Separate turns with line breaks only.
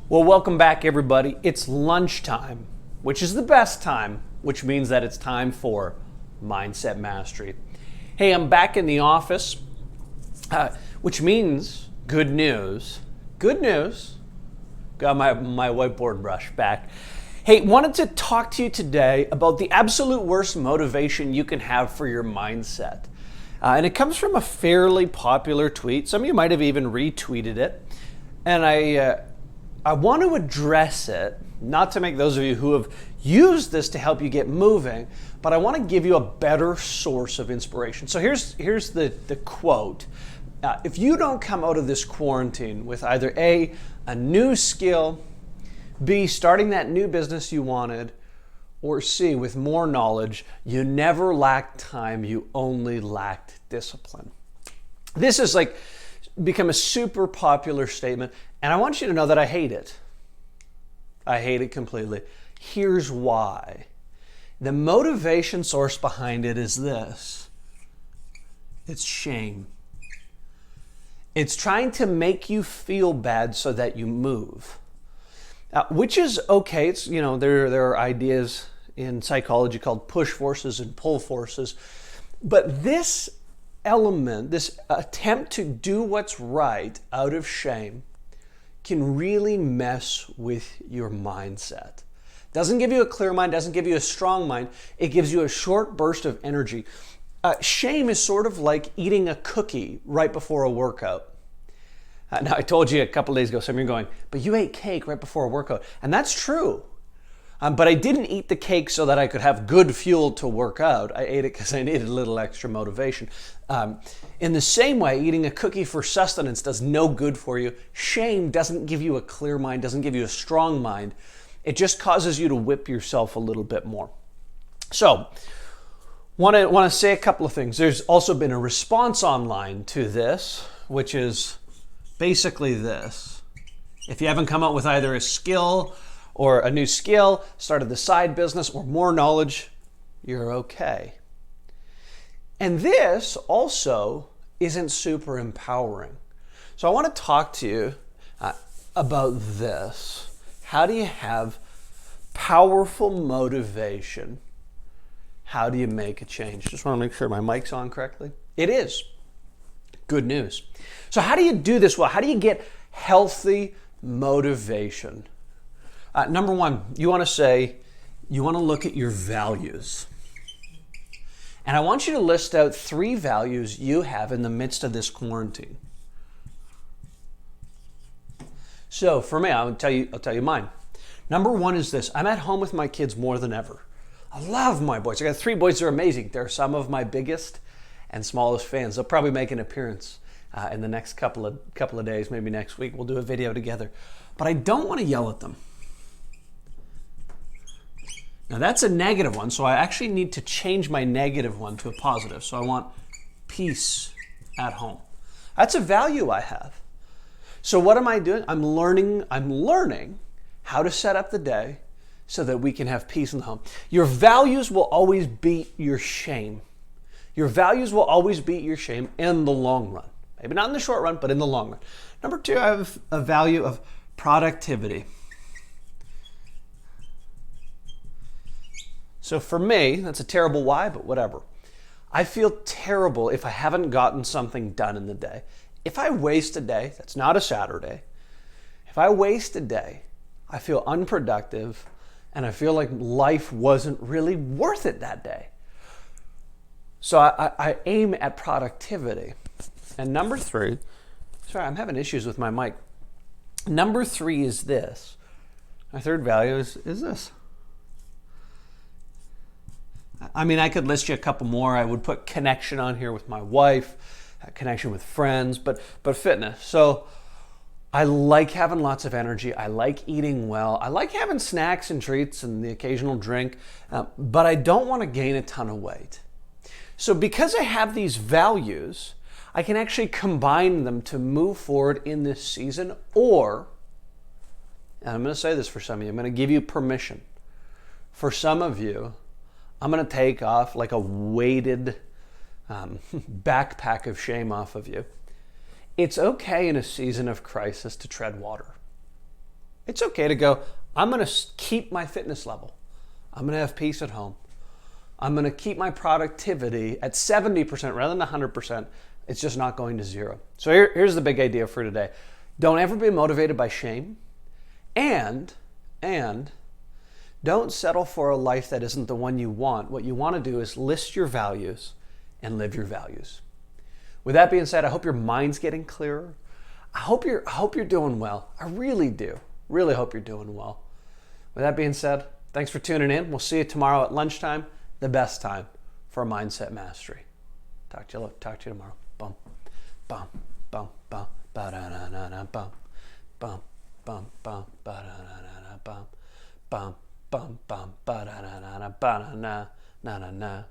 Well, welcome back, everybody. It's lunchtime, which is the best time, which means that it's time for Mindset Mastery. Hey, I'm back in the office, which means good news. Good news. Got my whiteboard brush back. Hey, wanted to talk to you today about the absolute worst motivation you can have for your mindset. And it comes from a fairly popular tweet. Some of you might have even retweeted it. And I want to address it, not to make those of you who have used this to help you get moving, but I want to give you a better source of inspiration. So here's the quote. If you don't come out of this quarantine with either A, a new skill, B, starting that new business you wanted, or C, with more knowledge, you never lacked time, you only lacked discipline. This is like become a super popular statement, and I want you to know that I hate it. I hate it completely. Here's why. The motivation source behind it is this. It's shame. It's trying to make you feel bad so that you move. Which is okay. It's, there are ideas in psychology called push forces and pull forces. But this element, this attempt to do what's right out of shame, can really mess with your mindset. Doesn't give you a clear mind, doesn't give you a strong mind. It gives you a short burst of energy. Shame is sort of like eating a cookie right before a workout. Now, I told you a couple days ago, some of you are going, but you ate cake right before a workout. And that's true. But I didn't eat the cake so that I could have good fuel to work out. I ate it because I needed a little extra motivation. In the same way, eating a cookie for sustenance does no good for you. Shame doesn't give you a clear mind, doesn't give you a strong mind. It just causes you to whip yourself a little bit more. So, want to say a couple of things. There's also been a response online to this, which is basically this. If you haven't come up with either a skill or a new skill, started the side business, or more knowledge, you're okay. And this also isn't super empowering. So I want to talk to you about this. How do you have powerful motivation? How do you make a change? Just want to make sure my mic's on correctly. It is. Good news. So how do you do this well? How do you get healthy motivation? Number one, you want to look at your values. And I want you to list out 3 values you have in the midst of this quarantine. So for me, I'll tell you mine. Number 1 is this. I'm at home with my kids more than ever. I love my boys. I got 3 boys that are amazing. They're some of my biggest and smallest fans. They'll probably make an appearance in the next couple of days, maybe next week. We'll do a video together. But I don't want to yell at them. Now that's a negative one, so I actually need to change my negative one to a positive. So I want peace at home. That's a value I have. So what am I doing? I'm learning how to set up the day so that we can have peace in the home. Your values will always beat your shame. Your values will always beat your shame in the long run. Maybe not in the short run, but in the long run. Number 2, I have a value of productivity. So for me, that's a terrible why, but whatever. I feel terrible if I haven't gotten something done in the day. If I waste a day, that's not a Saturday. If I waste a day, I feel unproductive and I feel like life wasn't really worth it that day. So I aim at productivity. And number 3, sorry, I'm having issues with my mic. Number 3 is this. My 3rd value is this. I mean, I could list you a couple more. I would put connection on here with my wife, connection with friends, but fitness. So I like having lots of energy. I like eating well. I like having snacks and treats and the occasional drink, but I don't want to gain a ton of weight. So because I have these values, I can actually combine them to move forward in this season, or, and I'm going to say this for some of you, I'm going to give you permission. For some of you, I'm going to take off like a weighted backpack of shame off of you. It's okay in a season of crisis to tread water. It's okay to go, I'm going to keep my fitness level. I'm going to have peace at home. I'm going to keep my productivity at 70% rather than 100%. It's just not going to zero. So here's the big idea for today. Don't ever be motivated by shame, and don't settle for a life that isn't the one you want. What you want to do is list your values and live your values. With that being said, I hope your mind's getting clearer. I hope you're doing well. I really do. Really hope you're doing well. With that being said, thanks for tuning in. We'll see you tomorrow at lunchtime, the best time for mindset mastery. Talk to you tomorrow. Bum, bum, bum, bum, ba da na na na bum, bum, bum, bum, ba da na na na bum, bum, bum, bum, ba da na na na ba na na na na.